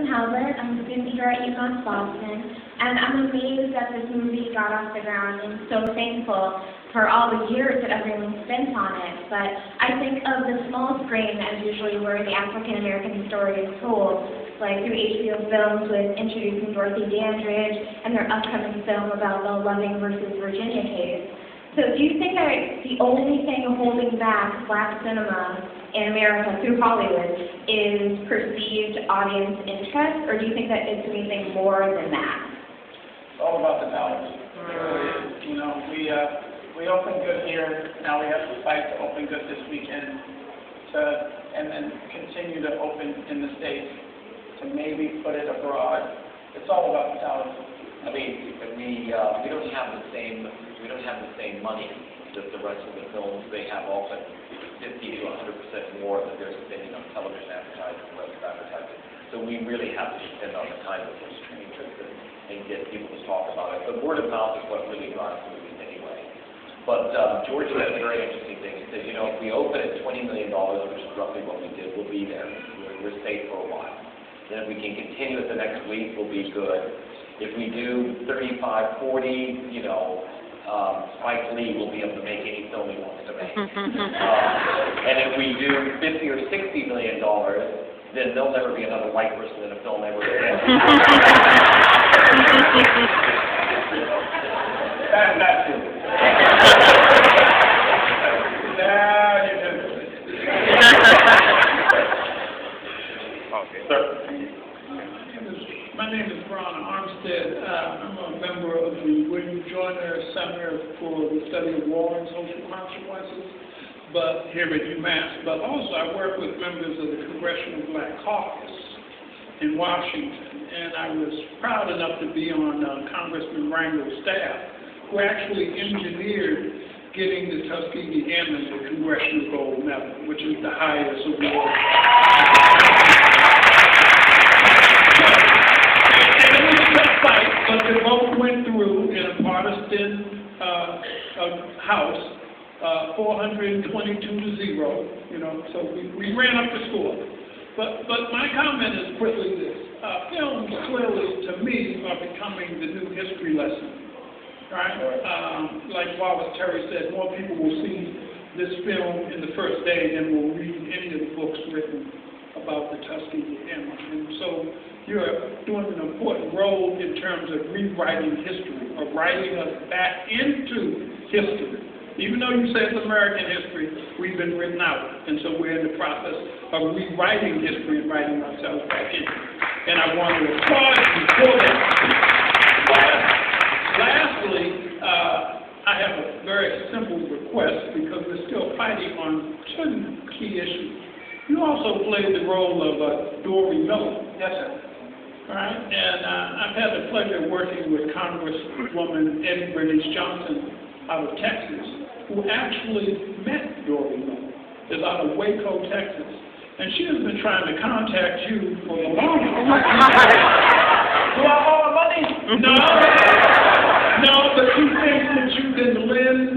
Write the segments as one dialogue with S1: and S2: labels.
S1: Kristen Howlett. I'm a student here at UMass Boston, and I'm amazed that this movie got off the ground and so thankful for all the years that everyone spent on it. But I think of the small screen as usually where the African American story is told, like through HBO Films with introducing Dorothy Dandridge and their upcoming film about the Loving versus Virginia case. So do you think that the only thing holding back Black cinema in America through Hollywood is perceived audience interest, or do you think that it's anything more than that?
S2: It's all about the dollars. You know, we open good here. Now we have to fight to open good this weekend, and then continue to open in the States to maybe put it abroad. It's all about the dollars.
S3: I mean, we don't have the same money that the rest of the films. They have often 50 to 100% more that they're spending on television advertising, web advertising. So we really have to depend on the kind of history and get people to talk about it. But word of mouth is what really drives movies anyway. But George said a very interesting thing. He said, you know, if we open at $20 million, which is roughly what we did, we'll be there. We're safe for a while. Then if we can continue it the next week, we'll be good. If we do 35, 40, you know, Spike Lee will be able to make any film he wants to make. And if we do $50 or $60 million, then there'll never be another white person in a film ever again.
S2: That's true. Now you can.
S3: Okay.
S2: Sir.
S4: My name is Ron Armstead. I'm a member of the William Joyner Center for the Study of War and Social Consequences, but here at UMass. But also I work with members of the Congressional Black Caucus in Washington, and I was proud enough to be on Congressman Rangel's staff, who actually engineered getting the Tuskegee Airmen the Congressional Gold Medal, which is the highest award. But they both went through in a partisan House, 422 to 0. You know, so we ran up the score. But my comment is quickly this: films clearly, to me, are becoming the new history lesson. Right? Like Wallace Terry said, more people will see this film in the first day than will read any of the books written about the Tuskegee Airmen. And so you're doing an important role in terms of rewriting history, of writing us back into history. Even though you say it's American history, we've been written out. And so we're in the process of rewriting history and writing ourselves back in. And I want to applaud you for that. Lastly, I have a very simple request because we're still fighting on two key issues. You also played the role of Dory Miller.
S2: Yes, sir.
S4: All right, and I've had the pleasure of working with Congresswoman Eddie Bernice Johnson out of Texas, who actually met Dory Miller, is out of Waco, Texas, and she has been trying to contact you for the longest time.
S2: Do I owe her money?
S4: No, but she thinks that you can lend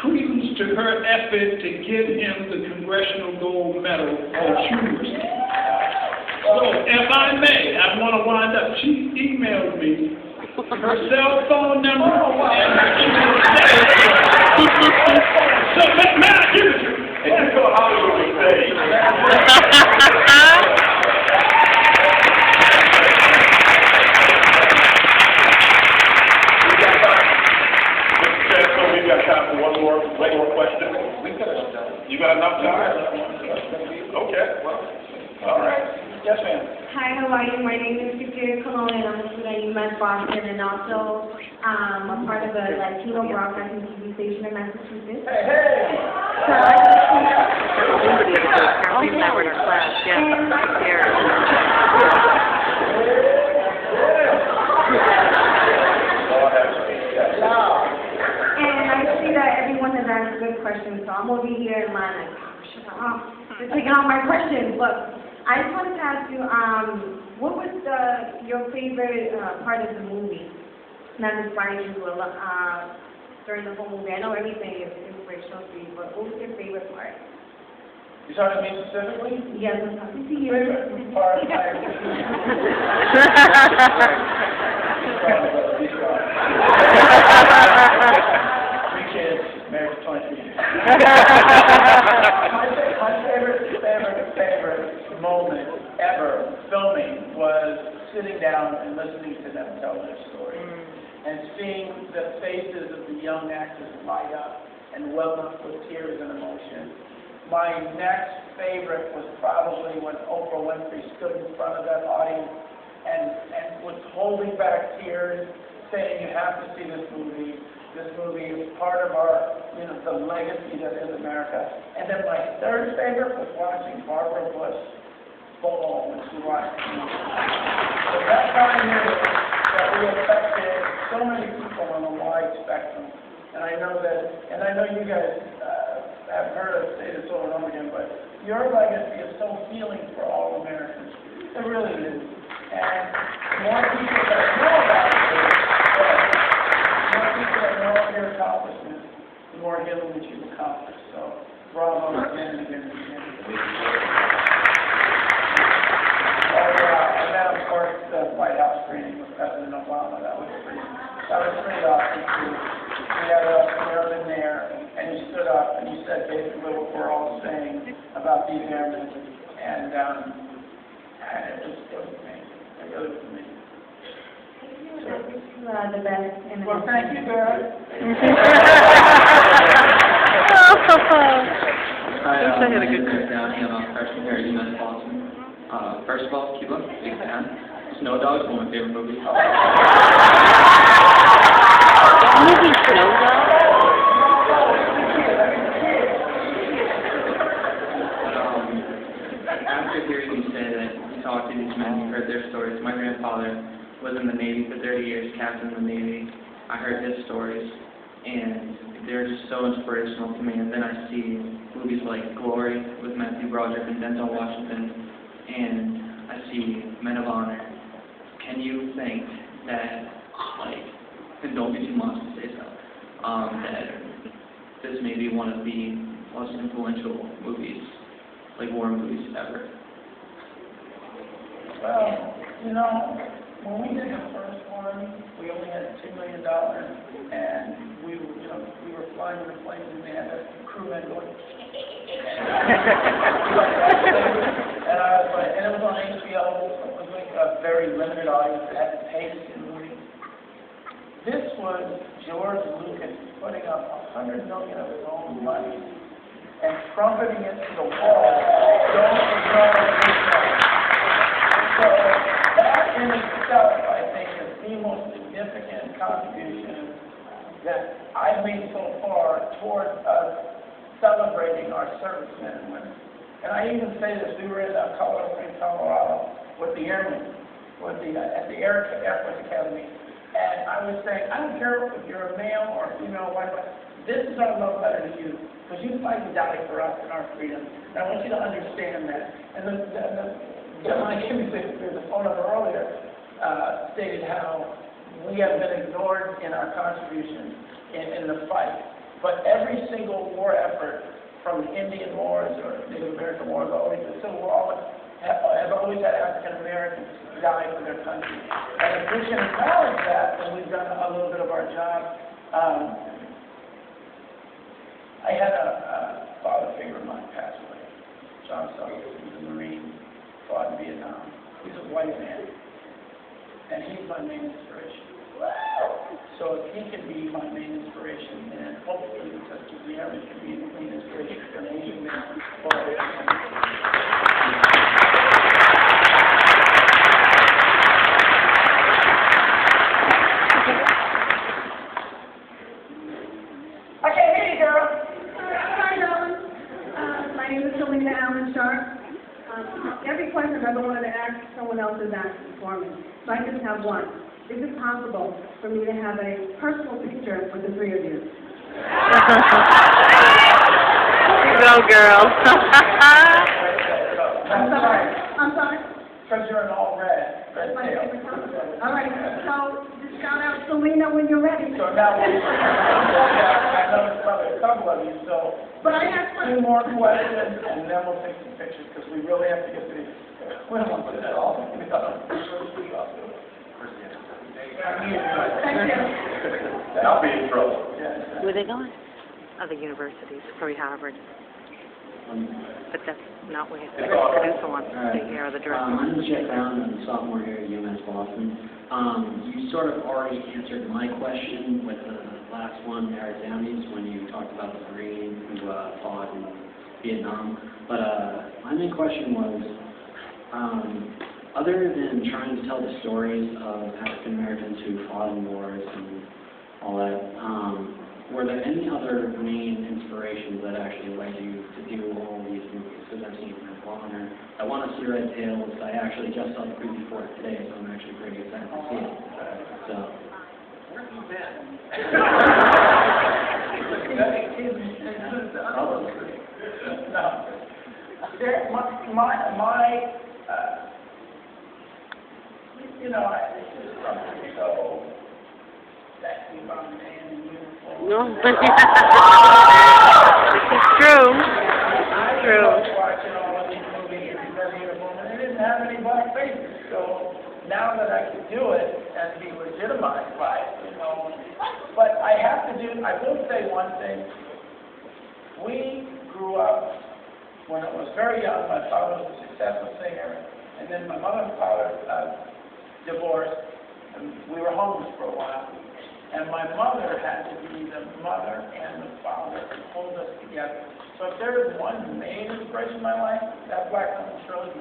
S4: credence to her effort to get him the Congressional Gold Medal for humor. So, if I may, I want to wind up. She emailed me her cell phone number and her email address. So, may I give it to you?
S2: It just go Hollywood we say. So we've got time for one more question. You got enough time? Okay. All right. Yes, ma'am.
S1: Hi, how are you? My name is Victoria Colon, and I'm a student at UMass Boston, and also a part of a Latino broadcasting TV station in Massachusetts.
S2: Hey, hey!
S1: So I just
S5: Caroline's never in our class, yeah. Here.
S1: And I see that everyone has asked good questions, so I'm over here in line like, oh, shut up. They're taking all my questions. But I just wanted to ask you, what was your favorite part of the movie that inspired you during the whole movie? I know everything is inspirational for you, but what was your favorite part?
S2: You talking to me specifically?
S6: Yes, I'm talking to you.
S2: Favorite part, Three kids, married for 23 years. My favorite moment ever filming was sitting down and listening to them tell their story. And seeing the faces of the young actors light up and well up with tears and emotion. My next favorite was probably when Oprah Winfrey stood in front of that audience and was holding back tears, saying, "You have to see this movie. This movie is part of our, the legacy that is America." And then my third favorite was watching Barbara Bush fall when she watched me. So that's how I knew that we affected so many people on a wide spectrum. And I know you guys have heard us say this over and over again, but your legacy is so healing for all Americans. It really is. And the more people that know about it, the more people that know of your accomplishments, the more healing that you've accomplished. So, bravo again and again and again. And then, of course, the White House screening with President Obama. That was pretty awesome, too. We had an airman there, and he stood up and he said basically what we're all saying about these airmen, and it was amazing. It really was amazing.
S1: The best in
S2: Well, thank you, Barrett.
S5: I had a good
S7: name is Downey. I'm a freshman here at UMass Boston. First of all, Cuba, big fan. Snow Dogs, one of my favorite movies.
S5: Movie Snow Dog?
S7: After hearing you say that you talked to these men, you heard their stories. My grandfather was in the Navy for 30 years, captain in the Navy. I heard his stories, and they're just so inspirational to me. And then I see movies like Glory with Matthew Broderick and Denzel Washington, and I see Men of Honor. Can you think that, and don't be too modest to say so, that this may be one of the most influential movies, war movies ever?
S2: Well, when we did the first one, we only had $2 million, and we were flying in the planes, and they had a crewman going, and it was on HBO. It was like a very limited audience that had to pay to see the movie. This was George Lucas putting up $100 million of his own money and trumpeting it to the wall. Don't ignore this one. So that in itself, I think, is the most significant contribution that I've made so far towards us celebrating our servicemen and women. And I even say this: we were in Colorado Springs, Colorado, with the airmen, at the Air Force Academy, and I was saying, I don't care if you're a male or a female, white, this is our love letter to you, because you fight and die for us and our freedom. And I want you to understand that. And the gentleman I gave me the phone number earlier stated how we have been ignored in our contributions in the fight. But every single war effort, from the Indian Wars or Native American Wars, always the Civil War, have always had African Americans die for their country. And if we can acknowledge that, then we've done a little bit of our job. I had a father figure of mine pass away, John Sullivan. He was a Marine, fought in Vietnam. He's a white man, and he's my main inspiration. So if he can be my main inspiration, then hopefully the Tuskegee Airmen can be the main inspiration for an Asian man. I can't hear you, girl.
S6: Hi, darling. My name is Selena Allen Sharp. Every question I've ever wanted to ask, someone else has asked for me. So I just have one. Is it possible for me to have a personal picture with the three of you?
S5: Go, girl.
S6: I'm sorry.
S2: Because you're in all red,
S6: That's my
S2: tail.
S6: favorite color. All right, so just shout out Selena when you're ready.
S2: So now, I know it's probably a couple of you, so
S6: But I have
S2: two more questions, and then we'll take some pictures, because we really have to get to these. We don't want to put that all.
S6: Thank you.
S3: I'll be in trouble.
S2: Yeah.
S5: Where are they going? Other universities, probably Harvard. But that's not where the producer wants to stay here, or the director.
S8: My name is Jeff Brown, I'm a sophomore here at UMass Boston. You sort of already answered my question with the last one, Eric Downies, when you talked about the Marine who fought in Vietnam. But my main question was, other than trying to tell the stories of African Americans who fought in wars and all that, were there any other main inspirations that actually led you to do all these movies? Because I've seen Red Bonner, I want to see Red Tails, I actually just saw the preview for it today, so I'm actually pretty excited to see it. So.
S3: Where have you been?
S2: No. You know, this is something so sexy about a man in uniform.
S5: No. This is true.
S2: I
S5: True.
S2: was watching all of these movies in their uniform, and they didn't have any black faces. So now that I can do it and be legitimized by it, you know. But I will say one thing. We grew up, when I was very young, my father was a successful singer, and then my mother and father divorced, and we were homeless for a while. And my mother had to be the mother and the father to hold us together. So if there is one main inspiration in my life, that black woman, Shirley,